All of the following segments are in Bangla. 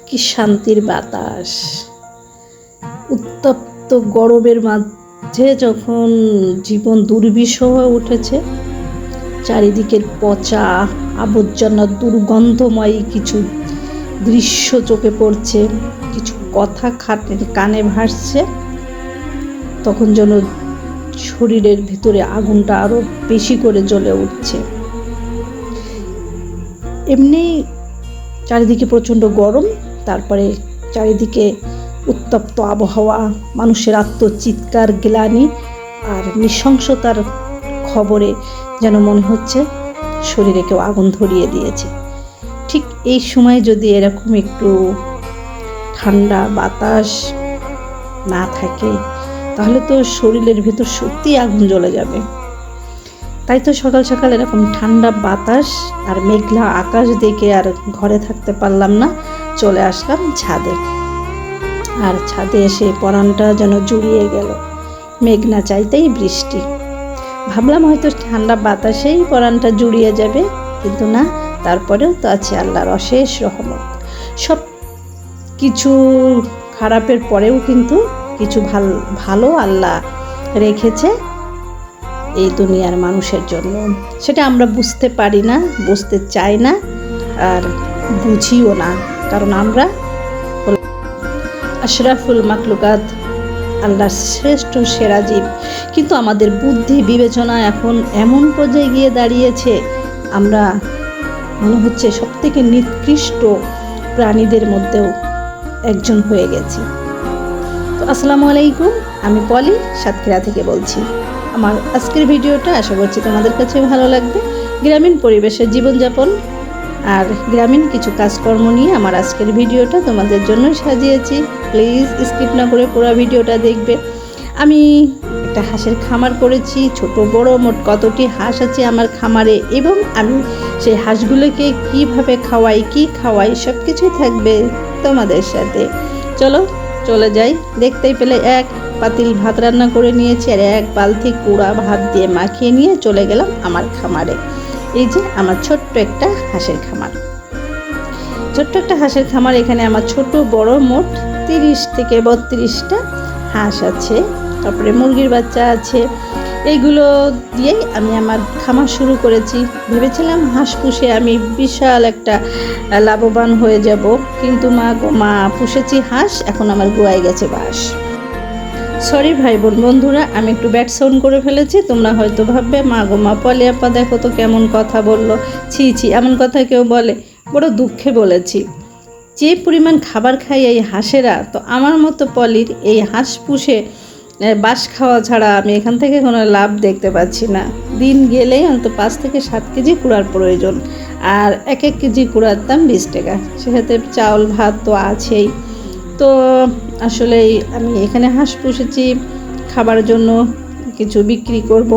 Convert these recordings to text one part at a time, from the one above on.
কি শান্তির বাতাস। উত্তপ্ত গরমের মাঝে যখন জীবন দুর্বিষহ হয়ে উঠেছে, চারিদিকের পচা আবর্জনা দুর্গন্ধময় কিছু দৃশ্য চোখে পড়ছে, কিছু কথা কানে ভাসছে, তখন যেন শরীরের ভিতরে আগুনটা আরো বেশি করে জ্বলে উঠছে। এমনি চারিদিকে প্রচণ্ড গরম, তারপরে চারিদিকে উত্তপ্ত আবহাওয়া, মানুষের আত্মচিৎকার, গ্লানি আর নৃশংসতার খবরে যেন মনে হচ্ছে শরীরে কেউ আগুন ধরিয়ে দিয়েছে। ঠিক এই সময় যদি এরকম একটু ঠান্ডা বাতাস না থাকে, তাহলে তো শরীরের ভিতর সত্যি আগুন জ্বলে যাবে। তাই তো সকাল সকাল এরকম ঠান্ডা বাতাস আর মেঘলা আকাশ দেখে আর ঘরে থাকতে পারলাম না, চলে আসলাম ছাদে। আর ছাদে এসে পরানটা যেন জুড়িয়ে গেল। মেঘ না চাইতেই বৃষ্টি। ভাবলাম হয়তো ঠান্ডা বাতাসেই পরানটা জুড়িয়ে যাবে, কিন্তু না, তারপরেও তো আছে আল্লাহর অশেষ রহমত। সব কিছু খারাপের পরেও কিন্তু কিছু ভালো আল্লাহ রেখেছে এই দুনিয়ার মানুষের জন্য। সেটা আমরা বুঝতে পারি না, বুঝতে চাই না, আর বুঝিও না, কারণ আমরা আশরাফুল মাখলুকাত, আল্লাহর শ্রেষ্ঠ সেরা জীব। কিন্তু আমাদের বুদ্ধি বিবেচনা এখন এমন পর্যায়ে গিয়ে দাঁড়িয়েছে, আমরা মনে হচ্ছে সবথেকে নিকৃষ্ট প্রাণীদের মধ্যেও একজন হয়ে গেছি। তো আসসালামু আলাইকুম, আমি পলি সাতক্ষীরা থেকে বলছি। আমার আজকের ভিডিওটা আশা করছি তোমাদের কাছে ভালো লাগবে। গ্রামীণ পরিবেশের জীবনযাপন আর গ্রামীণ কিছু কাজকর্ম নিয়ে আমার আজকের ভিডিওটা তোমাদের জন্য সাজিয়েছি। প্লিজ স্কিপ না করে পুরো ভিডিওটা দেখবে। আমি একটা হাঁসের খামার করেছি, ছোট বড় মোট কতটি হাঁস আছে আমার খামারে, এবং আমি সেই হাঁসগুলোকে কিভাবে খাওয়াই, কি খাওয়াই, সব কিছুই থাকবে তোমাদের সাথে। চলো চলে যাই। দেখতেই পেলে এক পাতিল ভাত রান্না করে নিয়েছি, আর এক বালতি কুড়া ভাত দিয়ে মাখিয়ে নিয়ে চলে গেলাম আমার খামারে। এই যে আমার ছোট্ট একটা হাঁসের খামার, ছোট্ট একটা হাঁসের খামার। এখানে আমার ছোট বড় মোট 30 থেকে 32টা হাঁস আছে, তারপরে মুরগির বাচ্চা আছে। এইগুলো দিয়েই আমি আমার খামার শুরু করেছি। ভেবেছিলাম হাঁস পুষে আমি বিশাল একটা লাভবান হয়ে যাব, কিন্তু মা পুষেছি হাঁস, এখন আমার গোয়ায় গেছে বাস। সরি ভাই বোন বন্ধুরা, আমি একটু ব্যাড সাউন্ড করে ফেলেছি। তোমরা হয়তো ভাববে মা পলি আপা দেখো তো কেমন কথা বললো, ছি এমন কথা কেউ বলে? বড় দুঃখে বলেছি। যে পরিমাণ খাবার খাই এই হাঁসেরা, তো আমার মতো পলির এই হাঁস পুষে বাস খাওয়া ছাড়া আমি এখান থেকে কোনো লাভ দেখতে পাচ্ছি না। দিন গেলেই অন্তত 5 থেকে 7 কেজি কুড়ার প্রয়োজন, আর এক কেজি কুড়ার দাম 20 টাকা। সেক্ষেত্রে চাউল ভাত তো আছেই। তো আসলে আমি এখানে হাঁস পুষেছি খাবার জন্য, কিছু বিক্রি করব।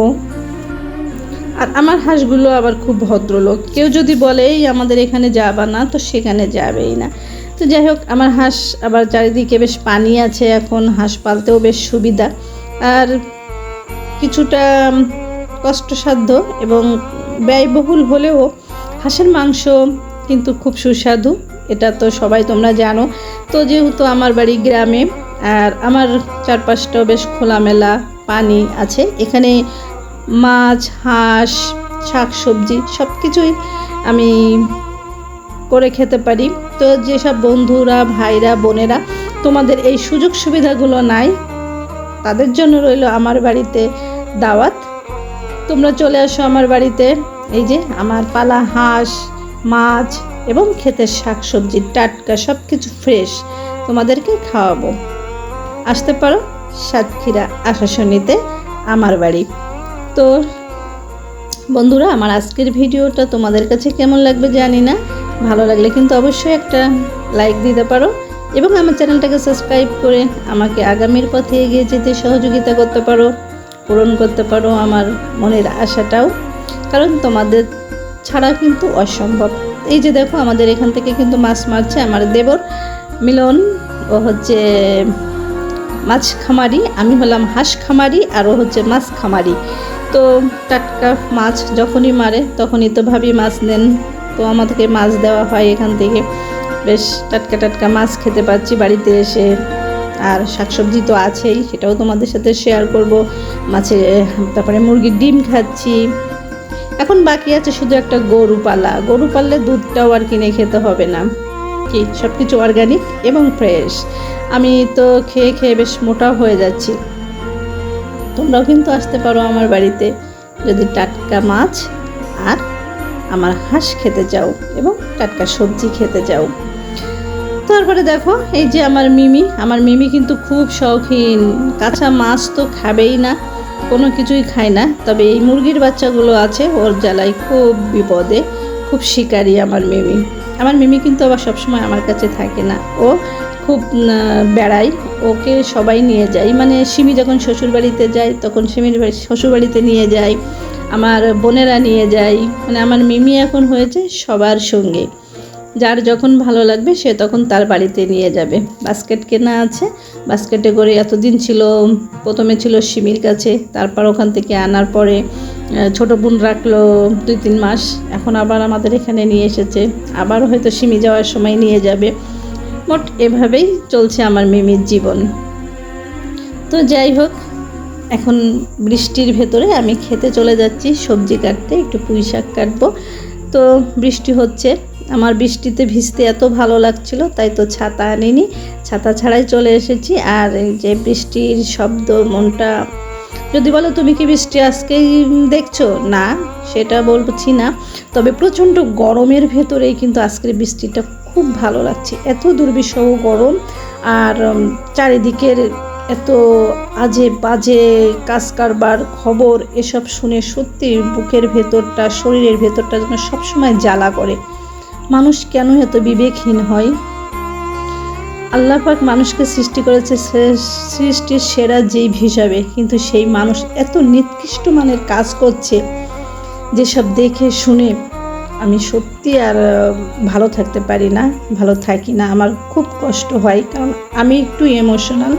আর আমার হাঁসগুলো আবার খুব ভদ্রলোক। কেউ যদি বলে আমাদের এখানে যাবা না, তো সেখানে যাবেই না। তো যাই হোক, আমার হাঁস আবার চারিদিকে বেশ পানি আছে, এখন হাঁস পালতেও বেশ সুবিধা। আর কিছুটা কষ্টসাধ্য এবং ব্যয়বহুল হলেও হাঁসের মাংস কিন্তু খুব সুস্বাদু, এটা তো সবাই তোমরা জানো। তো যেহেতু আমার বাড়ি গ্রামে, আর আমার চারপাশটাও বেশ খোলামেলা পানি আছে, এখানে মাছ, হাঁস, শাকসবজি সব কিছুই আমি করে খেতে পারি। তো যেসব বন্ধুরা, ভাইরা, বোনেরা তোমাদের এই সুযোগ সুবিধাগুলো নাই, তাদের জন্য রইল আমার বাড়িতে দাওয়াত। তোমরা চলে আসো আমার বাড়িতে। এই যে আমার পালা হাঁস, মাছ এবং ক্ষেতের শাকসবজি টাটকা, সব কিছু ফ্রেশ তোমাদেরকে খাওয়াবো। আসতে পারো সাতক্ষীরা আশাশুনিতে আমার বাড়ি। তো বন্ধুরা, আমার আজকের ভিডিওটা তোমাদের কাছে কেমন লাগবে জানি না। ভালো লাগলে কিন্তু অবশ্যই একটা লাইক দিতে পারো, এবং আমার চ্যানেলটাকে সাবস্ক্রাইব করে আমাকে আগামীর পথে এগিয়ে যেতে সহযোগিতা করতে পারো, পূরণ করতে পারো আমার মনের আশাটাও, কারণ তোমাদের ছাড়া কিন্তু অসম্ভব। এই যে দেখো, আমাদের এখান থেকে কিন্তু মাছ মারছে আমার দেবর মিলন। ও হচ্ছে মাছ খামারি, আমি হলাম হাঁস খামারি, আর ও হচ্ছে মাছ খামারি। তো টাটকা মাছ যখনই মারে তখনই তো ভাবি মাছ নেন, তো আমাদেরকে মাছ দেওয়া হয় এখান থেকে, বেশ টাটকা টাটকা মাছ খেতে পাচ্ছি বাড়িতে এসে। আর শাকসবজি তো আছেই, সেটাও তোমাদের সাথে শেয়ার করব। মাছের তারপরে মুরগির ডিম খাচ্ছি। এখন বাকি আছে শুধু একটা গরু পাললে দুধটাও আর কিনে খেতে হবে না, কি সব কিছু অর্গানিক এবং ফ্রেশ। আমি তো খেয়ে খেয়ে বেশ মোটা হয়ে যাচ্ছি। তোমরাও কিন্তু আসতে পারো আমার বাড়িতে যদি টাটকা মাছ আর আমার হাঁস খেতে চাও এবং টাটকা সবজি খেতে চাও। তারপরে দেখো এই যে আমার মিমি কিন্তু খুব শৌখিন, কাঁচা মাছ তো খাবেই না, কোনো কিছুই খায় না। তবে এই মুরগির বাচ্চাগুলো আছে, ওর জ্বালায় খুব বিপদে, খুব শিকারী আমার মিমি কিন্তু আবার সবসময় আমার কাছে থাকে না, ও খুব বেড়ায়, ওকে সবাই নিয়ে যায়। মানে সিমি যখন শ্বশুরবাড়িতে যায় তখন সিমির শ্বশুরবাড়িতে নিয়ে যায়, আমার বোনেরা নিয়ে যায়। মানে আমার মিমি এখন হয়েছে সবার সঙ্গে, যার যখন ভালো লাগবে সে তখন তার বাড়িতে নিয়ে যাবে। বাস্কেট কেনা আছে, বাস্কেটে করে এতদিন ছিল, প্রথমে ছিল সিমির কাছে, তারপর ওখান থেকে আনার পরে ছোটো বোন রাখলো 2-3 মাস, এখন আবার আমাদের এখানে নিয়ে এসেছে, আবার হয়তো সিমি যাওয়ার সময় নিয়ে যাবে। মোট এভাবেই চলছে আমার মিমির জীবন। তো যাই হোক, এখন বৃষ্টির ভেতরে আমি খেতে চলে যাচ্ছি সবজি কাটতে, একটু পুঁই শাক কাটবো। তো বৃষ্টি হচ্ছে, আমার বৃষ্টিতে ভিজতে এত ভালো লাগছিল, তাই তো ছাতা আনিনি, ছাতা ছাড়াই চলে এসেছি। আর যে বৃষ্টির শব্দ, মনটা যদি বলো তুমি কি বৃষ্টি আজকেই দেখছো, না সেটা বলছি না, তবে প্রচণ্ড গরমের ভেতরেই কিন্তু আজকের বৃষ্টিটা খুব ভালো লাগছে। এত দুর্বিষহ গরম, আর চারিদিকের এত আজে বাজে কাজ কারবার খবর, এসব শুনে সত্যি বুকের ভেতরটা, শরীরের ভেতরটা যেন সবসময় জ্বালা করে। মানুষ কেন এত বিবেকহীন হয়? আল্লাহ পাক মানুষকে সৃষ্টি করেছে সৃষ্টির সেরা জীব হিসাবে, কিন্তু সেই মানুষ এত নিকৃষ্ট মানের কাজ করছে, যেসব দেখে শুনে আমি সত্যি আর ভালো থাকতে পারি না, ভালো থাকি না, আমার খুব কষ্ট হয়। কারণ আমি একটু ইমোশনাল,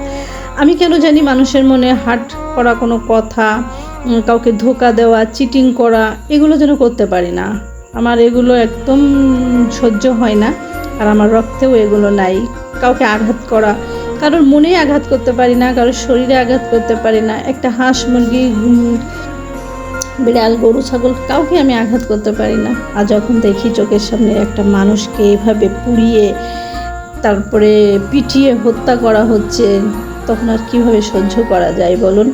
আমি কেন জানি মানুষের মনে হার্ট করা কোনো কথা, কাউকে ধোকা দেওয়া, চিটিং করা, এগুলো যেন করতে পারি না। আমার এগুলো একদম সহ্য হয় না, আর আমার রক্তেও এগুলো নাই। কাউকে আঘাত করা, কারোর মনেই আঘাত করতে পারি না, কারোর শরীরে আঘাত করতে পারি না। একটা হাঁস, মুরগি, বিড়াল, গরু, ছাগল, কাউকে আমি আঘাত করতে পারি না। আর যখন দেখি চোখের সামনে একটা মানুষকে এভাবে পুড়িয়ে তারপরে পিটিয়ে হত্যা করা হচ্ছে, তখন আর কীভাবে সহ্য করা যায় বলুন?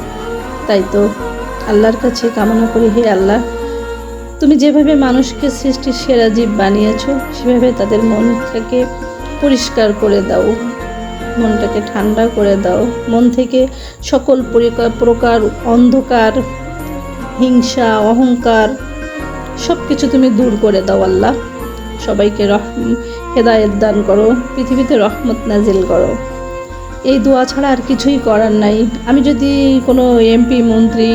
তাই তো আল্লাহর কাছে কামনা করি, হে আল্লাহ, তুমি যেভাবে মানুষকে সৃষ্টির সেরা জীব বানিয়েছো, সেভাবে তাদের মনটাকে পরিষ্কার করে দাও, মনটাকে ঠান্ডা করে দাও, মন থেকে সকল প্রকার অন্ধকার, হিংসা, অহংকার সব কিছু তুমি দূর করে দাও আল্লাহ। সবাইকে হেদায়েত দান করো, পৃথিবীতে রহমত নাজিল করো। এই দোয়া ছাড়া আর কিছুই করার নাই। আমি যদি কোনো এমপি মন্ত্রী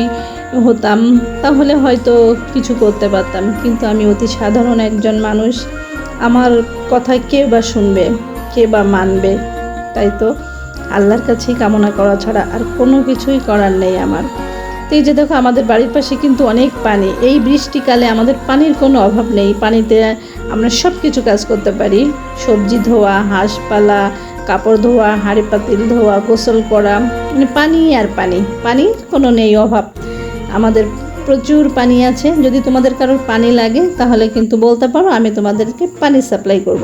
হতাম তাহলে হয়তো কিছু করতে পারতাম, কিন্তু আমি অতি সাধারণ একজন মানুষ, আমার কথা কে বা শুনবে, কে বা মানবে? তাই তো আল্লাহর কাছেই কামনা করা ছাড়া আর কোনো কিছুই করার নেই আমার। তো এই যে দেখো আমাদের বাড়ির পাশে কিন্তু অনেক পানি, এই বৃষ্টিকালে আমাদের পানির কোনো অভাব নেই। পানিতে আমরা সব কিছু কাজ করতে পারি, সবজি ধোয়া, হাঁস পালা, কাপড় ধোয়া, হাঁড়ি পাতিল ধোয়া, গোসল করা, মানে পানি আর পানি, পানির কোনো নেই অভাব। আমাদের প্রচুর পানি আছে, যদি তোমাদের কারোর পানি লাগে তাহলে কিন্তু বলতে পারো, আমি তোমাদেরকে পানি সাপ্লাই করব।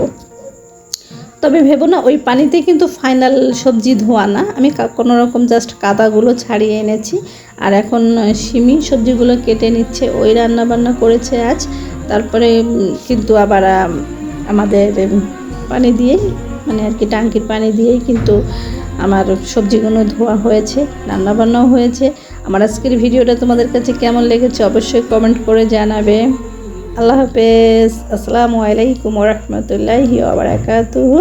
তবে ভেবো না ওই পানিতে কিন্তু ফাইনাল সবজি ধোয়া না, আমি কোনো রকম জাস্ট কাদাগুলো ছাড়িয়ে এনেছি। আর এখন সিমি সবজিগুলো কেটে নিচ্ছে, ওই রান্না বান্না করেছে আজ। তারপরে কিন্তু আবার আমাদের পানি দিয়েই, মানে আর কি ট্যাঙ্কির পানি দিয়েই কিন্তু আমার সবজিগুলো ধোয়া হয়েছে, রান্নাবান্নাও হয়েছে। আমার আজকের ভিডিওটা তোমাদের কাছে কেমন লেগেছে অবশ্যই কমেন্ট করে জানাবে। আল্লাহ হাফেজ, আসসালামু আলাইকুম ওয়া রাহমাতুল্লাহি ওয়া বারাকাতুহু।